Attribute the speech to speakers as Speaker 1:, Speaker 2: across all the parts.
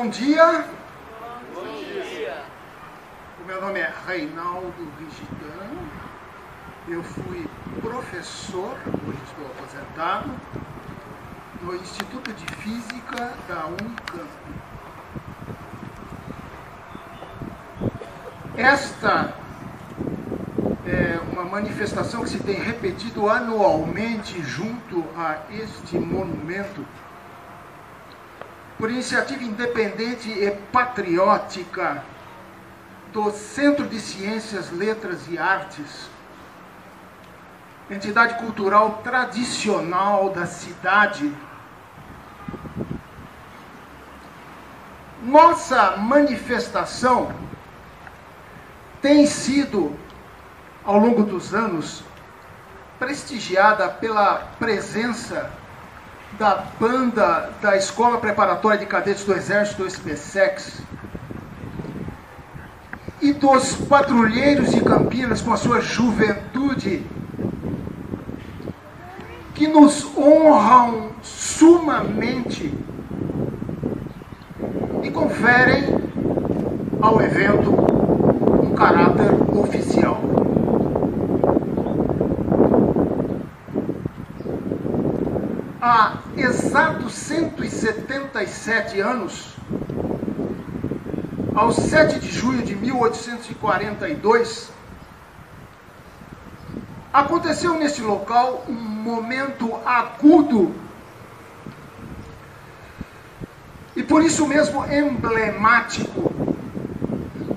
Speaker 1: Bom dia.
Speaker 2: Bom dia.
Speaker 1: O meu nome é Reinaldo Rigidano. Eu fui professor, hoje estou aposentado, no Instituto de Física da Unicamp. Esta é uma manifestação que se tem repetido anualmente junto a este monumento, por iniciativa independente e patriótica do Centro de Ciências, Letras e Artes, entidade cultural tradicional da cidade. Nossa manifestação tem sido, ao longo dos anos, prestigiada pela presença da banda da Escola Preparatória de Cadetes do Exército, SPSEX, e dos patrulheiros de Campinas com a sua juventude, que nos honram sumamente e conferem ao evento um caráter oficial. Há exatos 177 anos, aos 7 de junho de 1842, aconteceu neste local um momento agudo e por isso mesmo emblemático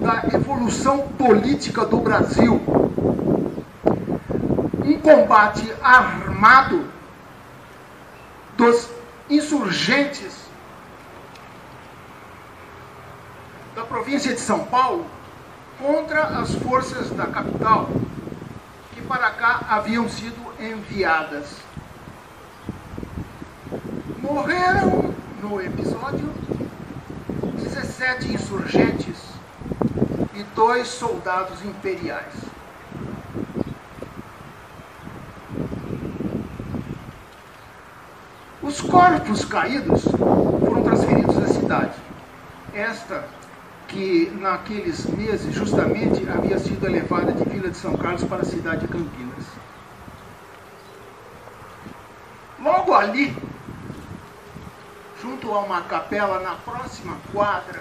Speaker 1: da evolução política do Brasil. Um combate armado dos insurgentes da província de São Paulo contra as forças da capital, que para cá haviam sido enviadas. Morreram no episódio 17 insurgentes e 2 soldados imperiais. Os corpos caídos foram transferidos à cidade. Esta que naqueles meses justamente havia sido elevada de Vila de São Carlos para a cidade de Campinas. Logo ali, junto a uma capela na próxima quadra,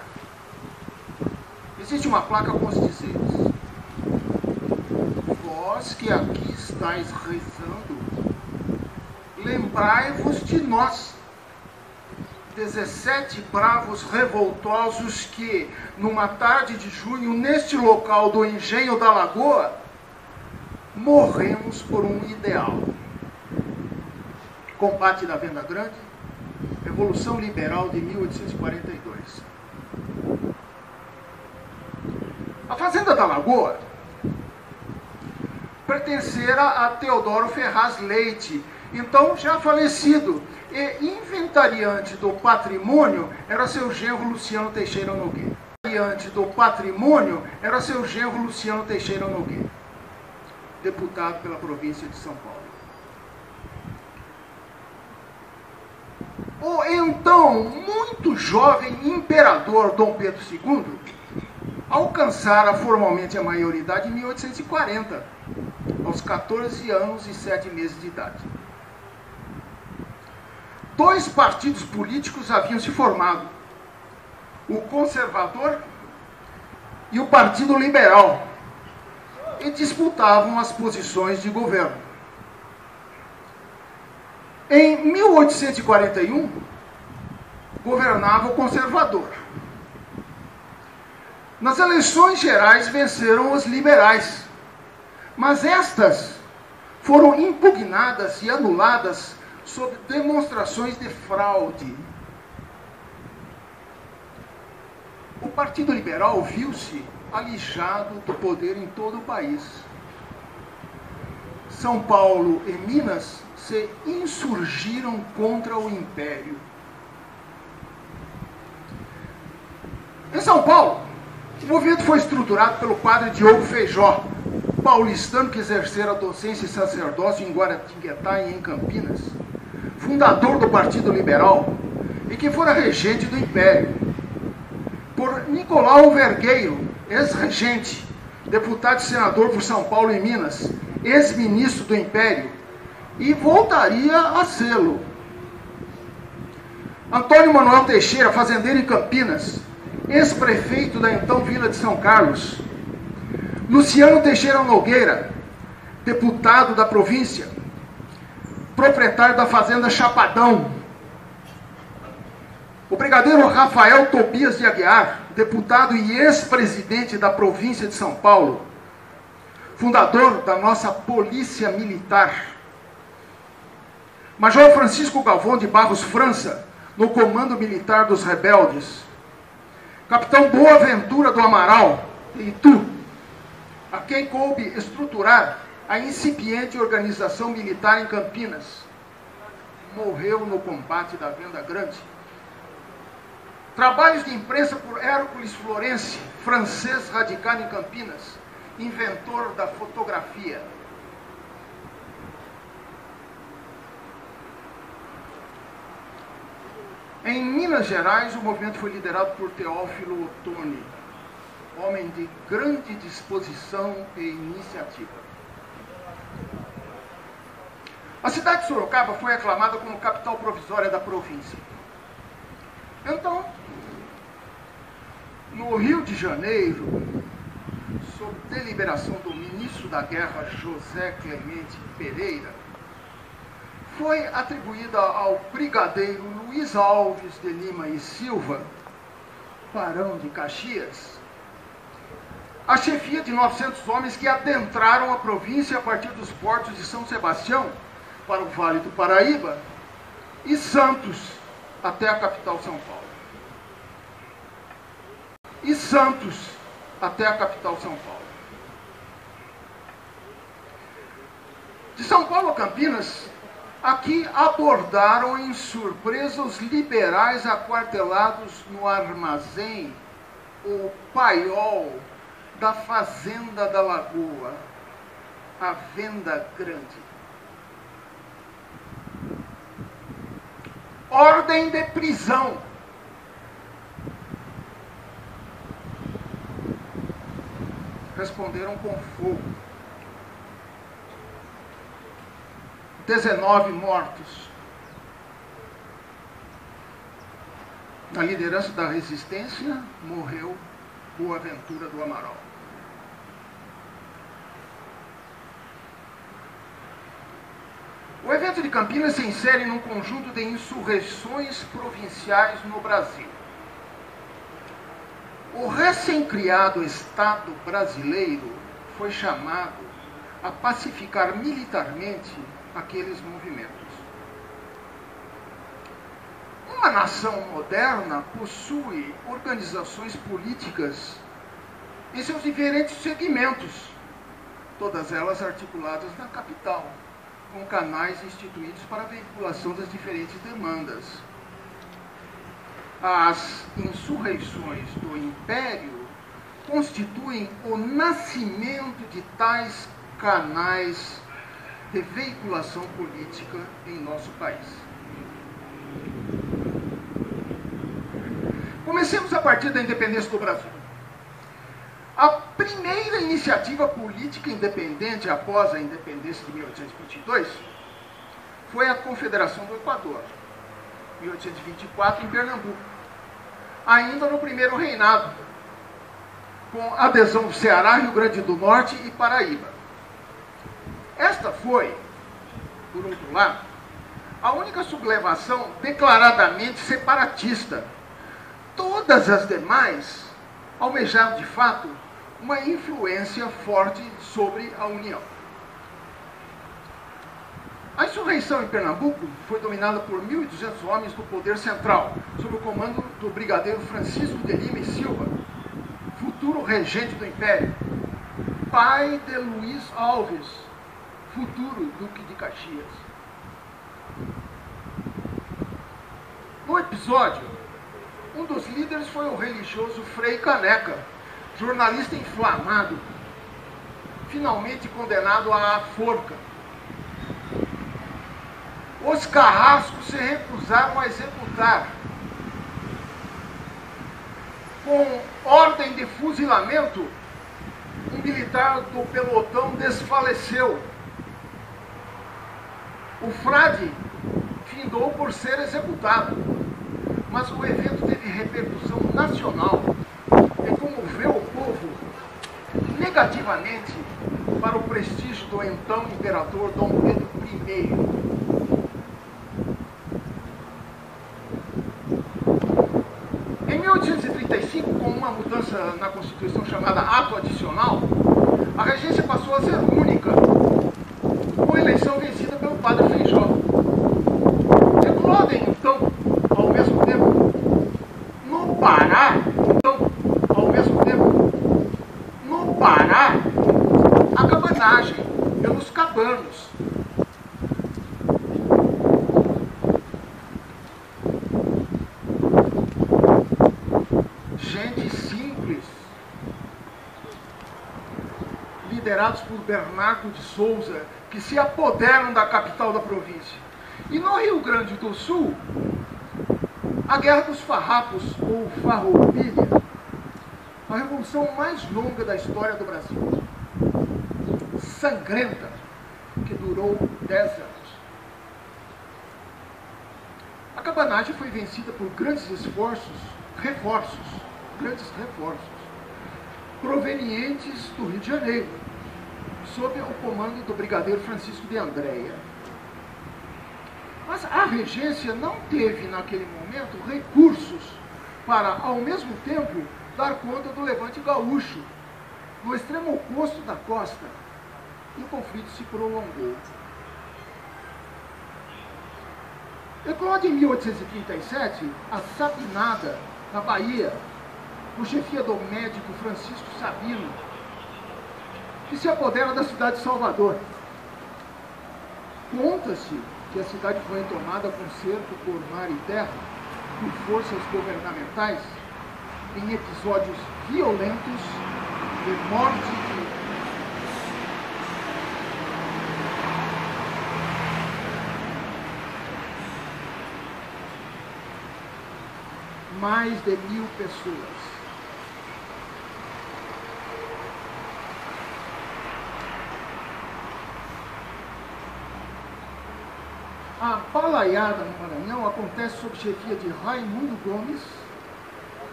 Speaker 1: existe uma placa com os dizeres: vós que aqui estáis rezando, lembrai-vos de nós, 17 bravos revoltosos que, numa tarde de junho, neste local do Engenho da Lagoa, morremos por um ideal. Combate da Venda Grande, Revolução Liberal de 1842. A Fazenda da Lagoa pertencera a Teodoro Ferraz Leite, então já falecido, e inventariante do patrimônio era seu genro Luciano Teixeira Nogueira. Inventariante do patrimônio era seu genro Luciano Teixeira Nogueira, deputado pela província de São Paulo. O então muito jovem imperador Dom Pedro II alcançara formalmente a maioridade em 1840, aos 14 anos e 7 meses de idade. 2 partidos políticos haviam se formado: o Conservador e o Partido Liberal, e disputavam as posições de governo. Em 1841, governava o Conservador. Nas eleições gerais venceram os liberais, mas estas foram impugnadas e anuladas sob demonstrações de fraude. O Partido Liberal viu-se alijado do poder em todo o país. São Paulo e Minas se insurgiram contra o Império. Em São Paulo, o movimento foi estruturado pelo padre Diogo Feijó, paulistano que exercera a docência e sacerdócio em Guaratinguetá e em Campinas, fundador do Partido Liberal e que fora regente do Império. por Nicolau Vergueiro, ex-regente, deputado e senador por São Paulo e Minas, ex-ministro do Império, e voltaria a sê-lo. Antônio Manuel Teixeira, fazendeiro em Campinas, ex-prefeito da então Vila de São Carlos. Luciano Teixeira Nogueira, deputado da província, proprietário da fazenda Chapadão. O brigadeiro Rafael Tobias de Aguiar, deputado e ex-presidente da província de São Paulo, fundador da nossa Polícia Militar. Major Francisco Galvão de Barros França, no Comando Militar dos Rebeldes. Capitão Boaventura do Amaral, de Itu, a quem coube estruturar a incipiente organização militar em Campinas. Morreu no combate da Venda Grande. Trabalhos de imprensa por Hércules Florence, francês radicado em Campinas, inventor da fotografia. Em Minas Gerais, o movimento foi liderado por Teófilo Otoni, homem de grande disposição e iniciativa. A cidade de Sorocaba foi aclamada como capital provisória da província. Então, no Rio de Janeiro, sob deliberação do ministro da Guerra, José Clemente Pereira, foi atribuída ao brigadeiro Luiz Alves de Lima e Silva, barão de Caxias, a chefia de 900 homens que adentraram a província a partir dos portos de São Sebastião para o Vale do Paraíba e Santos até a capital São Paulo. E Santos até a capital São Paulo. De São Paulo a Campinas, aqui abordaram em surpresa os liberais aquartelados no armazém, o paiol da Fazenda da Lagoa, a Venda Grande. Ordem de prisão. Responderam com fogo. 19 mortos. Na liderança da resistência, morreu Boaventura do Amaral. O evento de Campinas se insere num conjunto de insurreições provinciais no Brasil. O recém-criado Estado brasileiro foi chamado a pacificar militarmente aqueles movimentos. Uma nação moderna possui organizações políticas em seus diferentes segmentos, todas elas articuladas na capital, com canais instituídos para a veiculação das diferentes demandas. As insurreições do Império constituem o nascimento de tais canais de veiculação política em nosso país. Comecemos a partir da independência do Brasil. A primeira iniciativa política independente após a independência de 1822 foi a Confederação do Equador, 1824, em Pernambuco, ainda no primeiro reinado, com adesão do Ceará, Rio Grande do Norte e Paraíba. Esta foi, por outro lado, a única sublevação declaradamente separatista. Todas as demais almejavam, de fato, uma influência forte sobre a União. A insurreição em Pernambuco foi dominada por 1.200 homens do poder central, sob o comando do brigadeiro Francisco de Lima e Silva, futuro regente do Império, pai de Luiz Alves, futuro duque de Caxias. No episódio, um dos líderes foi o religioso Frei Caneca, jornalista inflamado, finalmente condenado à forca. Os carrascos se recusaram a executar. com ordem de fuzilamento, um militar do pelotão desfaleceu. O frade findou por ser executado, mas o evento teve repercussão nacional e comoveu o povo negativamente para o prestígio do então imperador Dom Pedro I. Em 1835, com uma mudança na Constituição chamada Ato Adicional, a regência passou a ser única, com a eleição vencida pelo padre Feijó. Eclodem, então, ao mesmo tempo, no Pará, a cabanagem pelos cabanos. Gente simples, liderados por Bernardo de Souza, que se apoderam da capital da província. E no Rio Grande do Sul, a Guerra dos Farrapos, ou Farroupilha, a revolução mais longa da história do Brasil, sangrenta, que durou 10 anos. A cabanagem foi vencida por grandes reforços, provenientes do Rio de Janeiro, sob o comando do brigadeiro Francisco de Andréia. Mas a regência não teve, naquele momento, recursos para, ao mesmo tempo, dar conta do levante gaúcho, no extremo oposto da costa, e o conflito se prolongou. Eclode em 1837, a Sabinada, na Bahia, por chefia do médico Francisco Sabino, que se apodera da cidade de Salvador. Conta-se que a cidade foi tomada com cerco por mar e terra, por forças governamentais, em episódios violentos de morte de mais de 1000 pessoas. A balaiada no Maranhão acontece sob chefia de Raimundo Gomes,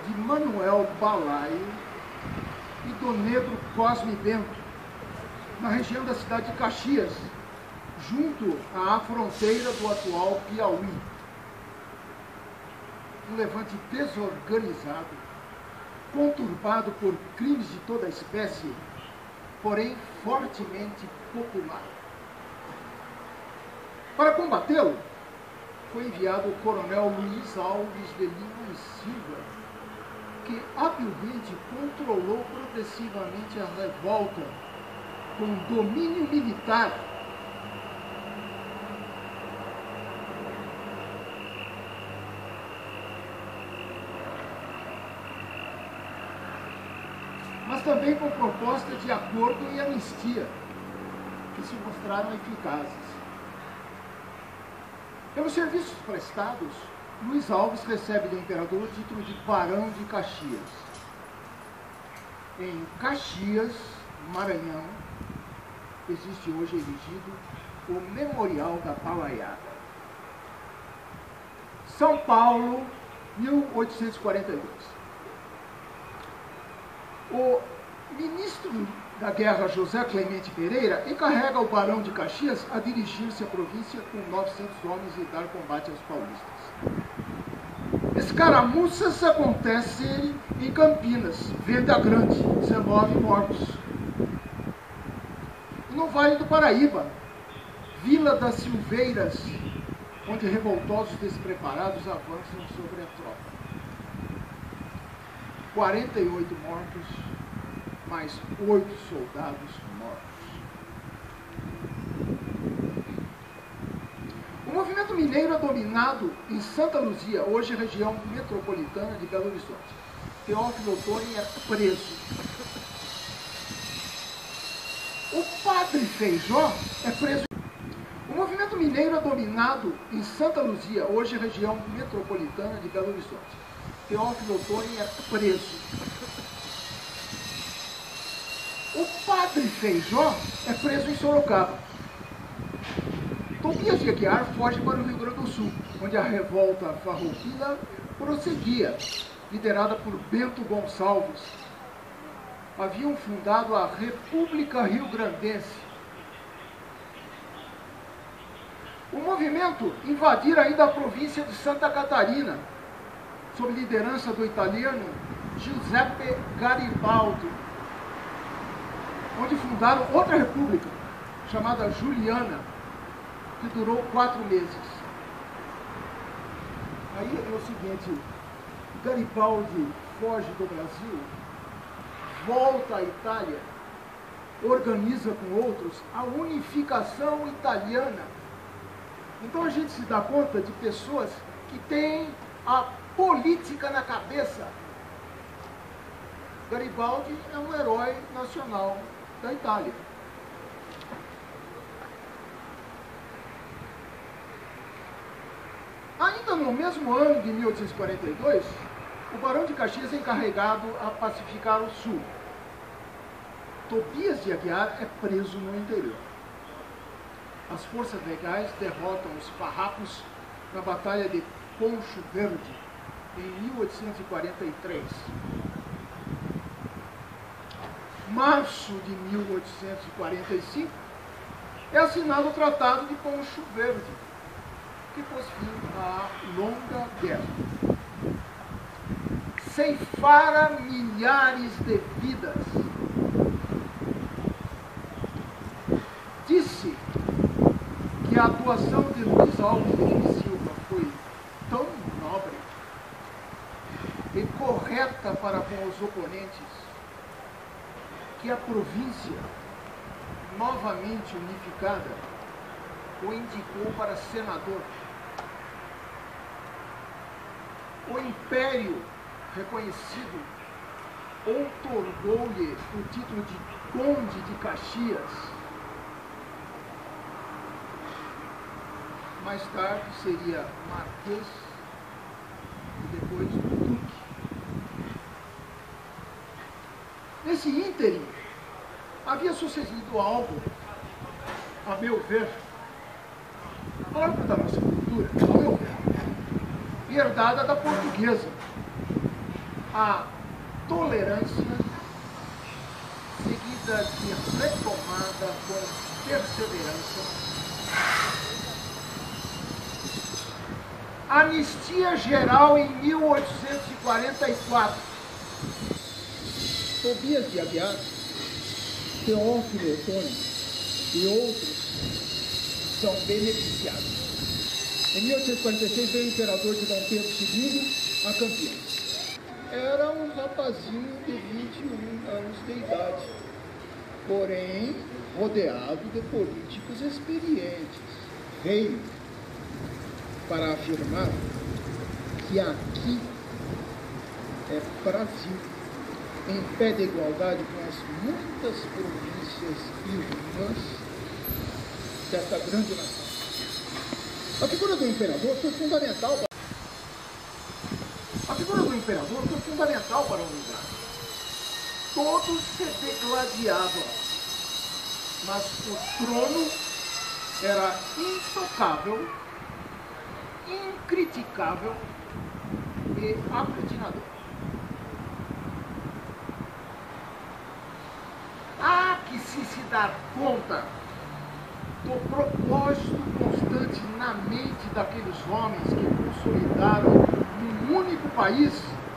Speaker 1: de Manuel Balaio e do negro Cosme Bento, na região da cidade de Caxias, junto à fronteira do atual Piauí. Um levante desorganizado, conturbado por crimes de toda a espécie, porém fortemente popular. Para combatê-lo, foi enviado o coronel Luiz Alves de Lima e Silva, que habilmente controlou progressivamente a revolta com domínio militar. Mas também com proposta de acordo e anistia, que se mostraram eficazes. Pelos serviços prestados, Luiz Alves recebe do imperador o título de Barão de Caxias. Em Caxias, Maranhão, existe hoje erigido o Memorial da Balaiada. São Paulo, 1842. O ministro da Guerra, José Clemente Pereira, encarrega o Barão de Caxias a dirigir-se à província com 900 homens e dar combate aos paulistas. Escaramuças acontecem em Campinas, Venda Grande, 19 mortos. E no Vale do Paraíba, Vila das Silveiras, onde revoltosos despreparados avançam sobre a tropa. 48 mortos, mais 8 soldados mortos. O movimento mineiro é dominado em Santa Luzia, hoje região metropolitana de Belo Horizonte. Teófilo Otoni é preso. O padre Feijó é preso. O movimento mineiro é dominado em Santa Luzia, hoje região metropolitana de Belo Horizonte. Teófilo Otoni é preso. O padre Feijó é preso em Sorocaba. Tobias de Aguiar foge para o Rio Grande do Sul, onde a revolta farroupilha prosseguia, liderada por Bento Gonçalves. Haviam fundado a República Rio-Grandense. O movimento invadira ainda a província de Santa Catarina, sob liderança do italiano Giuseppe Garibaldi, onde fundaram outra república, chamada Juliana, que durou 4 meses. Aí é o seguinte, Garibaldi foge do Brasil, volta à Itália, organiza com outros a unificação italiana. Então a gente se dá conta de pessoas que têm a política na cabeça. Garibaldi é um herói nacional da Itália. Ainda no mesmo ano de 1842, o Barão de Caxias é encarregado a pacificar o Sul. Tobias de Aguiar é preso no interior. As forças legais derrotam os farrapos na Batalha de Poncho Verde, em 1843. Março de 1845, é assinado o Tratado de Poncho Verde, que pôs fim à longa guerra. Ceifara milhares de vidas. Disse que a atuação de Luiz Alves de Silva foi tão nobre e correta para com os oponentes que a província, novamente unificada, o indicou para senador. O Império reconhecido outorgou-lhe o título de Conde de Caxias. Mais tarde seria Marquês e depois Duque. Nesse ínterim, havia sucedido algo, a meu ver, próprio da nossa cultura, a meu ver, herdada da portuguesa. A tolerância seguida de retomada com perseverança. Anistia geral em 1844. Tobias de Aguiar, Teófilo Otoni e outros são beneficiados. Em 1846 veio o imperador de Dom Pedro II a Campinas. Era um rapazinho de 21 anos de idade, porém rodeado de políticos experientes. Veio para afirmar que aqui é Brasil, em pé de igualdade com as muitas províncias irmãs desta grande nação. A figura do imperador foi fundamental para o lugar. Todos se degladiavam, mas o trono era intocável, incriticável e aglutinador. Há que se dar conta do propósito constante na mente daqueles homens que consolidaram num único país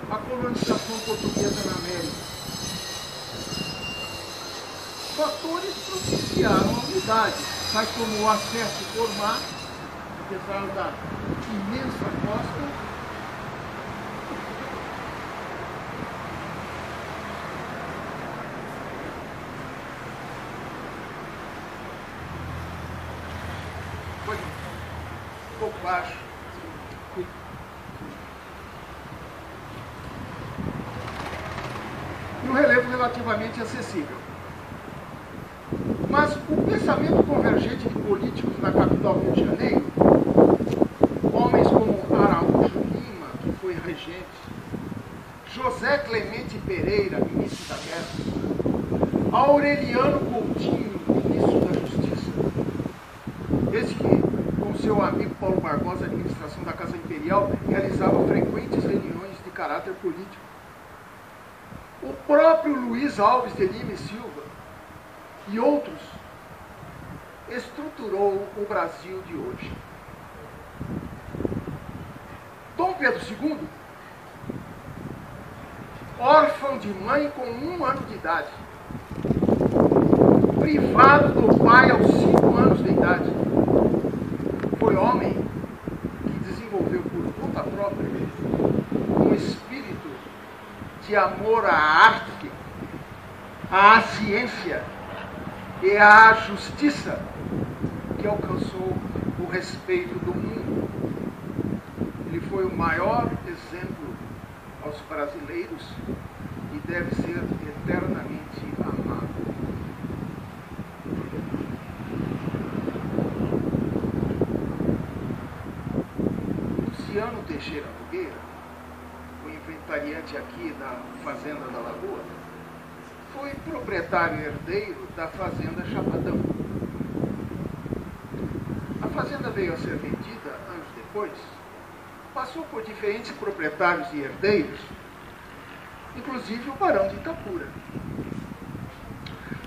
Speaker 1: a colonização portuguesa na América. Fatores propiciaram a unidade, tais como o acesso por mar, apesar da imensa costa, foi um pouco baixo. E um relevo relativamente acessível. Mas o pensamento convergente de políticos na capital Rio de Janeiro, homens como Araújo Lima, que foi regente, José Clemente Pereira, ministro da Guerra, a Aureliano Coutinho, ministro da Justiça, desde que, com seu amigo Paulo Barbosa, a administração da Casa Imperial realizava frequentes reuniões de caráter político. O próprio Luiz Alves de Lima e Silva e outros estruturou o Brasil de hoje. Dom Pedro II, órfão de mãe com 1 ano de idade, privado do pai aos 5 anos de idade, foi homem que desenvolveu por conta própria um espírito de amor à arte, à ciência e à justiça, que alcançou o respeito do mundo. Ele foi o maior exemplo aos brasileiros e deve ser eternamente amado. Luciano Teixeira Nogueira, o inventariante aqui da Fazenda da Lagoa, foi proprietário herdeiro da Fazenda Chapadão. A fazenda veio a ser vendida anos depois, passou por diferentes proprietários e herdeiros, inclusive o Barão de Itapura.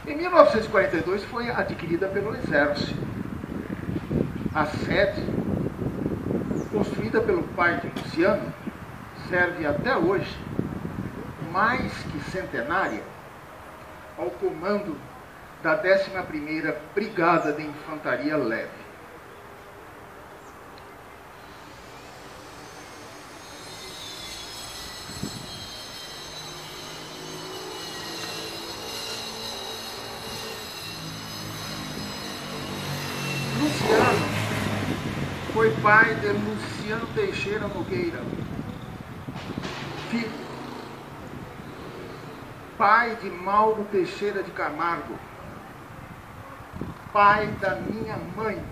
Speaker 1: Em 1942 foi adquirida pelo Exército. A sede, construída pelo pai de Luciano, serve até hoje, mais que centenária, ao comando da 11ª Brigada de Infantaria Leve. Luciano foi pai de Luciano Teixeira Nogueira, filho, pai de Mauro Teixeira de Camargo, pai da minha mãe,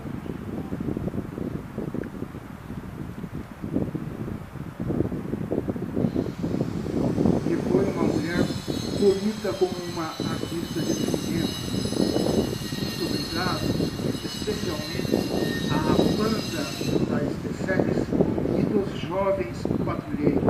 Speaker 1: que foi uma mulher bonita como uma artista de cinema. Muito obrigado, especialmente à banda da ST7 e dos jovens patrulheiros.